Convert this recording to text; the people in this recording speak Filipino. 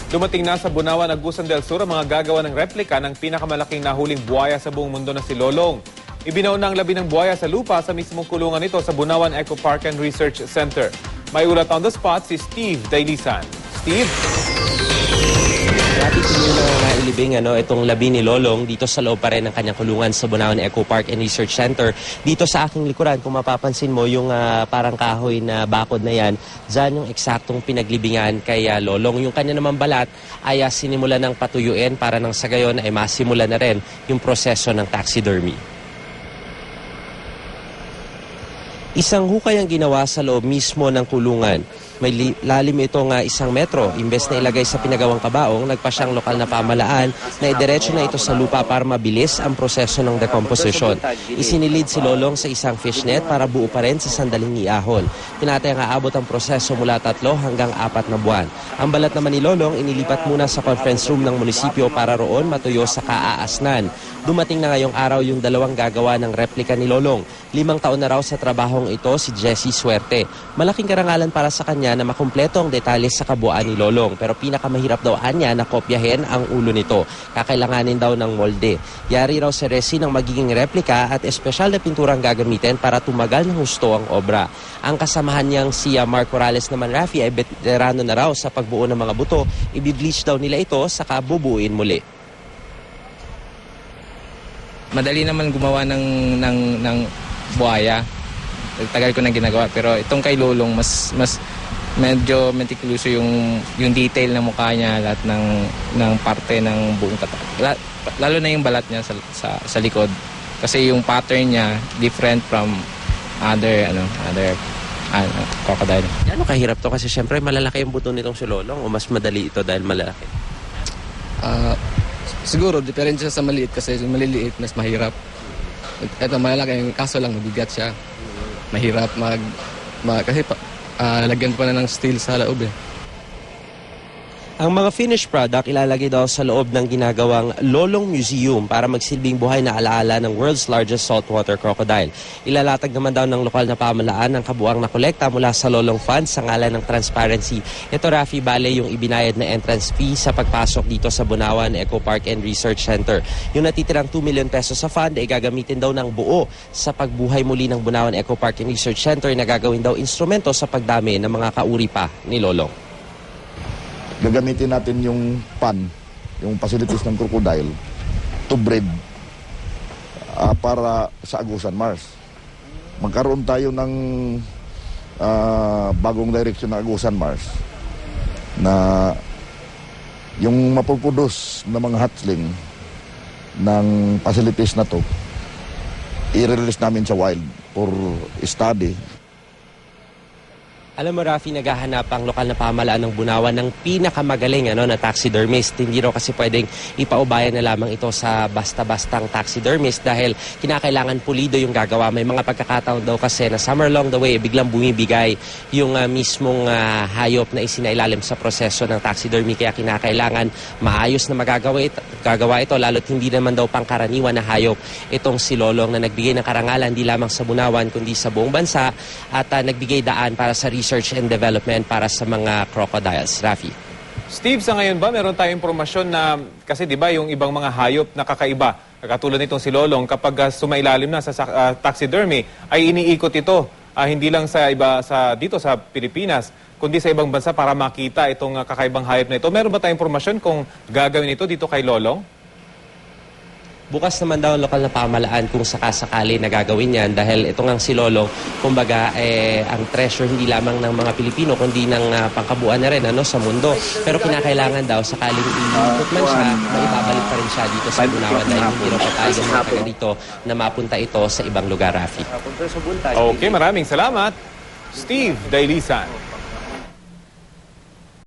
Dumating na sa Bunawan, Agusan del Sur ang mga gagawa ng replika ng pinakamalaking nahuling buhaya sa buong mundo na si Lolong. Ibinaw na ang labi ng buhaya sa lupa sa mismong kulungan nito sa Bunawan Eco Park and Research Center. May ulat on the spot si Steve Dailisan. Steve? Grabe na nailibing itong labi ni Lolong dito sa loob pa rin ng kanyang kulungan sa Bunawan Eco Park and Research Center. Dito sa aking likuran, kung mapapansin mo yung parang kahoy na bakod na yan, dyan yung eksaktong pinaglibingan kay Lolong. Yung kanya naman balat ay sinimula ng patuyuin para nang sa gayon ay masimula na rin yung proseso ng taxidermy. Isang hukay ang ginawa sa loob mismo ng kulungan. May lalim ito nga 1 metro. Imbes na ilagay sa pinagawang kabaong, nagpa siyang lokal na pamalaan na idiretso na ito sa lupa para mabilis ang proseso ng decomposition. Isinilid si Lolong sa isang fishnet para buo pa rin sa sandaling iahon. Tinatayang aabot ang proseso mula 3 hanggang 4 na buwan. Ang balat naman ni Lolong inilipat muna sa conference room ng munisipyo para roon matuyo sa kaaasnan. Dumating na ngayong araw yung 2 gagawa ng replika ni Lolong. 5 taon na raw sa trabahong ito si Jessie Suerte. Malaking karangalan para sa kanya na makumpleto ang detalye sa kabuuan ni Lolong, pero pinakamahirap daw anya na kopyahin ang ulo nito. Kakailanganin daw ng molde. Yari raw sa resin ang magiging replika at espesyal na pinturang gagamitin para tumagal ng husto ang obra. Ang kasamahan niyang si Mark Morales naman, Rafi, ay veterano na raw sa pagbuo ng mga buto. Ibibleach daw nila ito saka bubuuin muli. Madali naman gumawa ng buhaya. Tagal ko na ginagawa, pero itong kay Lolong mas medyo meticuloso yung detail ng mukha niya, lahat ng parte ng buong katawan. Lalo na yung balat niya sa likod. Kasi yung pattern niya different from other crocodile. Ano kahirap to? Kasi syempre malalaki yung buto nitong si Lolong o mas madali ito dahil malalaki? Siguro, diferensya sa maliit kasi yung maliliit mas mahirap. Ito malalaki, yung kaso lang mabigat siya. Mahirap kasi lagyan pa na ng steel sa loob eh. Ang mga finished product ilalagay daw sa loob ng ginagawang Lolong Museum para magsilbing buhay na alaala ng world's largest saltwater crocodile. Ilalatag naman daw ng lokal na pamahalaan ang kabuang na kolekta mula sa Lolong Fund sa ngalan ng transparency. Ito, Rafi, bale yung ibinayad na entrance fee sa pagpasok dito sa Bunawan Eco Park and Research Center. Yung natitirang 2 million pesos sa fund ay gagamitin daw ng buo sa pagbuhay muli ng Bunawan Eco Park and Research Center na gagawin daw instrumento sa pagdami ng mga kauri pa ni Lolong. Gagamitin natin yung yung facilities ng crocodile to breed para sa Agusan Mars. Magkaroon tayo ng bagong direction ng Agusan Mars na yung mapupudos na mga hatchling ng facilities na to i-release namin sa wild for study. Alam mo, Rafi, naghahanap ang lokal na pamahalaan ng Bunawan ng pinakamagaling na taxidermist. Hindi raw kasi pwedeng ipaubayan na lamang ito sa basta-bastang taxidermist dahil kinakailangan pulido yung gagawa. May mga pagkakataon daw kasi na somewhere along the way, biglang bumibigay yung mismong hayop na isinailalim sa proseso ng taxidermy. Kaya kinakailangan maayos na gagawa ito, lalo't hindi naman daw pangkaraniwan na hayop itong si Lolong na nagbigay ng karangalan di lamang sa Bunawan kundi sa buong bansa at nagbigay daan para sa research and development para sa mga crocodiles. Rafi. Steve, sa ngayon ba meron tayong impormasyon na, kasi di ba yung ibang mga hayop na kakaiba, katulad nitong si Lolong, kapag sumailalim na sa taxidermy, ay iniikot ito, hindi lang dito sa Pilipinas, kundi sa ibang bansa para makita itong kakaibang hayop na ito. Meron ba tayong impormasyon kung gagawin ito dito kay Lolong? Bukas naman daw ang lokal na pamahalaan kung sakasakali na gagawin yan dahil ito ngang si Lolong, kumbaga ang treasure hindi lamang ng mga Pilipino kundi ng pangkabuuan na rin sa mundo. Pero kinakailangan daw sakaling iikot man siya, maibabalik pa rin siya dito sa Bunawan dahil hindi raw pa tayo mga dito na mapunta ito sa ibang lugar, Rafi. Okay, maraming salamat, Steve Dailisan.